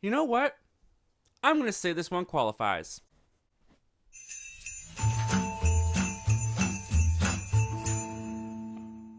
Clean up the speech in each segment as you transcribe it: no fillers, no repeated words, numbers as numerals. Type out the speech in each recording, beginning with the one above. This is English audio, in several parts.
You know what? I'm going to say this one qualifies.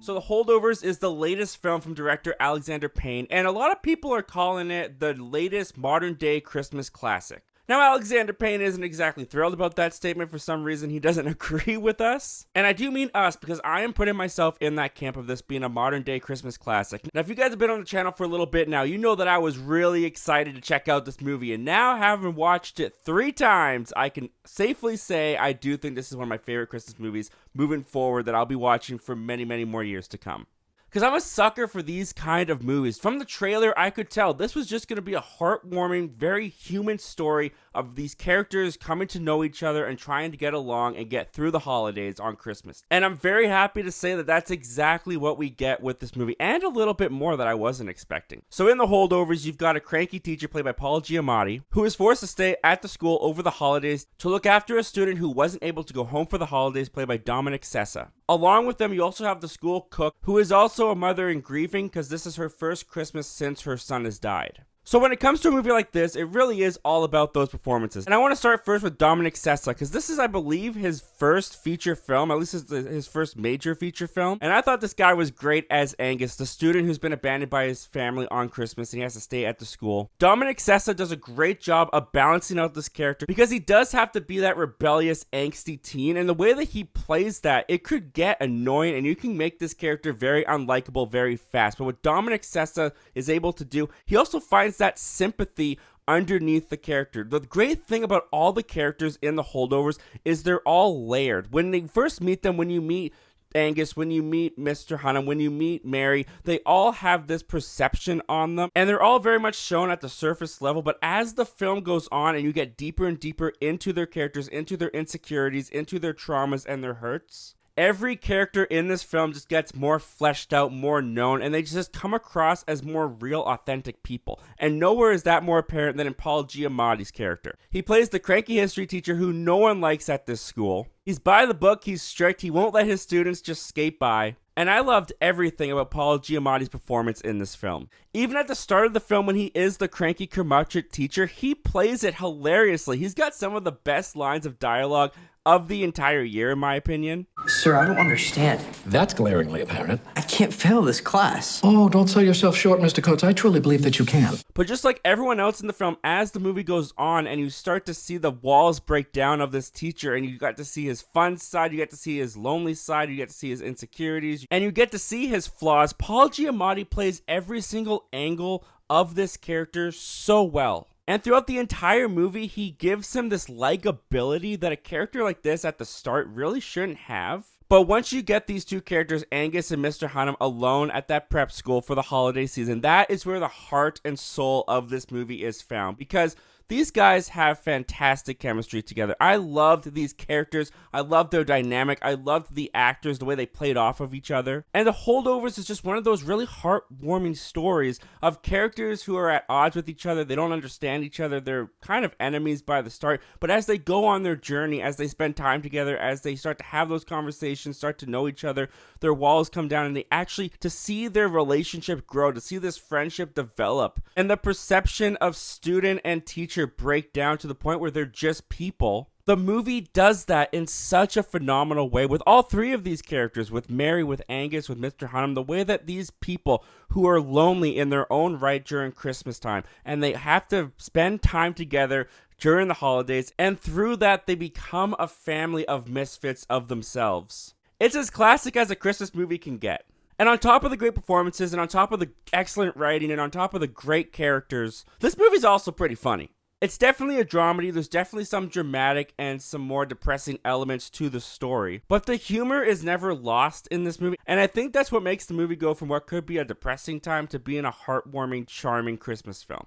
So The Holdovers is the latest film from director Alexander Payne, and a lot of people are calling it the latest modern-day Christmas classic. Now, Alexander Payne isn't exactly thrilled about that statement. For some reason, he doesn't agree with us. And I do mean us, because I am putting myself in that camp of this being a modern-day Christmas classic. Now, if you guys have been on the channel for a little bit now, you know that I was really excited to check out this movie. And now, having watched it 3 times, I can safely say I do think this is one of my favorite Christmas movies moving forward that I'll be watching for many, many more years to come. Because I'm a sucker for these kind of movies. From the trailer, I could tell this was just going to be a heartwarming, very human story of these characters coming to know each other and trying to get along and get through the holidays on Christmas. And I'm very happy to say that that's exactly what we get with this movie, and a little bit more that I wasn't expecting. So in The Holdovers, you've got a cranky teacher played by Paul Giamatti, who is forced to stay at the school over the holidays to look after a student who wasn't able to go home for the holidays, played by Dominic Sessa. Along with them, you also have the school cook, who is also a mother in grieving because this is her first Christmas since her son has died. So when it comes to a movie like this, it really is all about those performances. And I want to start first with Dominic Sessa, because this is, I believe, his first feature film, at least his first major feature film. And I thought this guy was great as Angus, the student who's been abandoned by his family on Christmas and he has to stay at the school. Dominic Sessa does a great job of balancing out this character, because he does have to be that rebellious, angsty teen, and the way that he plays that, it could get annoying and you can make this character very unlikable very fast. But what Dominic Sessa is able to do, he also finds that sympathy underneath the character. The great thing about all the characters in The Holdovers is they're all layered. When they first meet them, when you meet Angus, when you meet Mr. Hunham, when you meet Mary, they all have this perception on them, and they're all very much shown at the surface level. But as the film goes on and you get deeper and deeper into their characters, into their insecurities, into their traumas and their hurts, every character in this film just gets more fleshed out, more known, and they just come across as more real, authentic people. And nowhere is that more apparent than in Paul Giamatti's character. He plays the cranky history teacher who no one likes at this school. He's by the book, he's strict, he won't let his students just skate by. And I loved everything about Paul Giamatti's performance in this film. Even at the start of the film, when he is the cranky curmudgeon teacher, he plays it hilariously. He's got some of the best lines of dialogue of the entire year, in my opinion. Sir, I don't understand. That's glaringly apparent. I can't fail this class. Oh, don't sell yourself short, Mr. Coates. I truly believe that you can. But just like everyone else in the film, as the movie goes on and you start to see the walls break down of this teacher, and you got to see his fun side, you get to see his lonely side, you get to see his insecurities, and you get to see his flaws, Paul Giamatti plays every single angle of this character so well. And throughout the entire movie, he gives him this likability that a character like this at the start really shouldn't have. But once you get these two characters, Angus and Mr. Hunham, alone at that prep school for the holiday season, that is where the heart and soul of this movie is found. Because these guys have fantastic chemistry together. I loved these characters. I loved their dynamic. I loved the actors, the way they played off of each other. And The Holdovers is just one of those really heartwarming stories of characters who are at odds with each other. They don't understand each other. They're kind of enemies by the start. But as they go on their journey, as they spend time together, as they start to have those conversations, start to know each other, their walls come down, and they actually, to see their relationship grow, to see this friendship develop, and the perception of student and teacher break down to the point where they're just people. The movie does that in such a phenomenal way with all 3 of these characters, with Mary, with Angus, with Mr. Hunham, the way that these people who are lonely in their own right during Christmas time, and they have to spend time together during the holidays, and through that they become a family of misfits of themselves. It's as classic as a Christmas movie can get. And on top of the great performances, and on top of the excellent writing, and on top of the great characters, this movie's also pretty funny. It's definitely a dramedy. There's definitely some dramatic and some more depressing elements to the story. But the humor is never lost in this movie. And I think that's what makes the movie go from what could be a depressing time to being a heartwarming, charming Christmas film.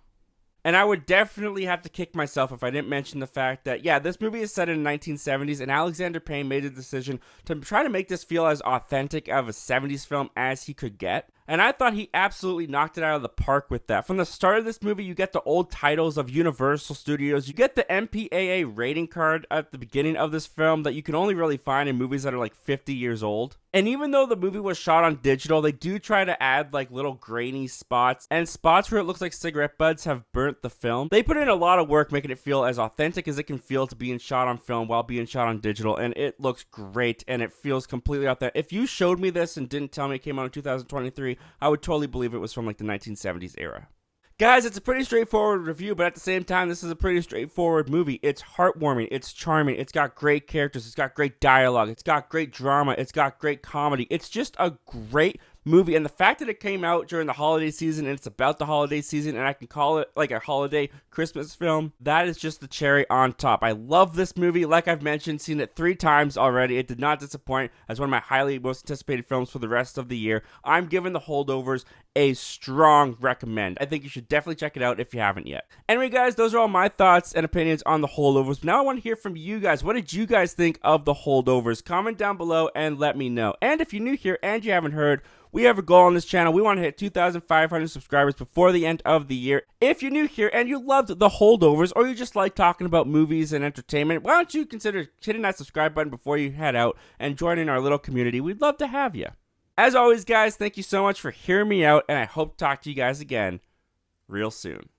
And I would definitely have to kick myself if I didn't mention the fact that, yeah, this movie is set in the 1970s, and Alexander Payne made a decision to try to make this feel as authentic of a 70s film as he could get. And I thought he absolutely knocked it out of the park with that. From the start of this movie, you get the old titles of Universal Studios. You get the MPAA rating card at the beginning of this film that you can only really find in movies that are like 50 years old. And even though the movie was shot on digital, they do try to add like little grainy spots and spots where it looks like cigarette butts have burnt the film. They put in a lot of work making it feel as authentic as it can feel to being shot on film while being shot on digital, and it looks great and it feels completely authentic. If you showed me this and didn't tell me it came out in 2023, I would totally believe it was from like the 1970s era. Guys, it's a pretty straightforward review, but at the same time, this is a pretty straightforward movie. It's heartwarming, it's charming, it's got great characters, it's got great dialogue, it's got great drama, it's got great comedy. It's just a great movie, and the fact that it came out during the holiday season and it's about the holiday season and I can call it like a holiday Christmas film, that is just the cherry on top. I love this movie. Like I've mentioned, seen it 3 times already. It did not disappoint as one of my highly most anticipated films for the rest of the year. I'm giving The Holdovers a strong recommend. I think you should definitely check it out if you haven't yet. Anyway, guys, those are all my thoughts and opinions on The Holdovers. Now I want to hear from you guys. What did you guys think of The Holdovers? Comment down below and let me know. And if you're new here and you haven't heard, we have a goal on this channel. We want to hit 2,500 subscribers before the end of the year. If you're new here and you loved The Holdovers, or you just like talking about movies and entertainment, why don't you consider hitting that subscribe button before you head out and joining our little community? We'd love to have you. As always, guys, thank you so much for hearing me out, and I hope to talk to you guys again real soon.